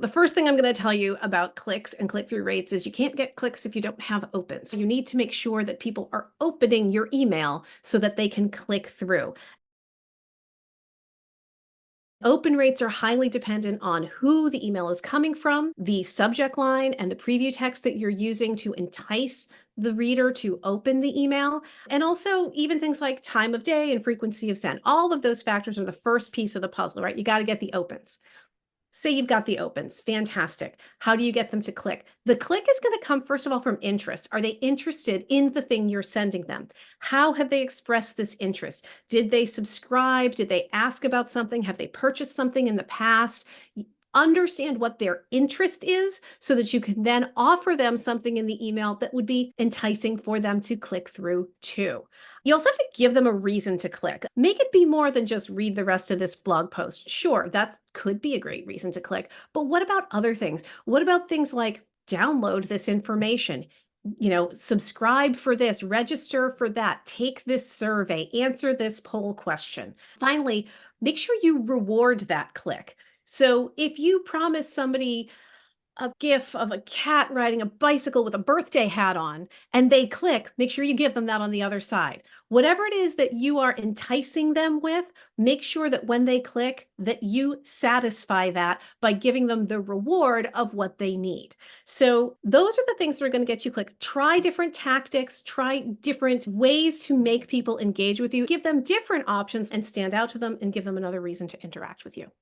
The first thing I'm going to tell you about clicks and click-through rates is you can't get clicks if you don't have opens. So you need to make sure that people are opening your email so that they can click through. Open rates are highly dependent on who the email is coming from, the subject line, and the preview text that you're using to entice the reader to open the email. And also, even things like time of day and frequency of send. All of those factors are the first piece of the puzzle, right? You got to get the opens. Say you've got the opens. Fantastic. How do you get them to click? The click is going to come, first of all, from interest. Are they interested in the thing you're sending them? How have they expressed this interest? Did they subscribe? Did they ask about something? Have they purchased something in the past? Understand what their interest is so that you can then offer them something in the email that would be enticing for them to click through too. You also have to give them a reason to click. Make it be more than just read the rest of this blog post. Sure, that could be a great reason to click, but what about other things? What about things like download this information? Subscribe for this, register for that, take this survey, answer this poll question. Finally, make sure you reward that click. So if you promise somebody a GIF of a cat riding a bicycle with a birthday hat on and they click, make sure you give them that on the other side. Whatever it is that you are enticing them with, make sure that when they click, that you satisfy that by giving them the reward of what they need. So those are the things that are going to get you click. Try different tactics, try different ways to make people engage with you, give them different options and stand out to them and give them another reason to interact with you.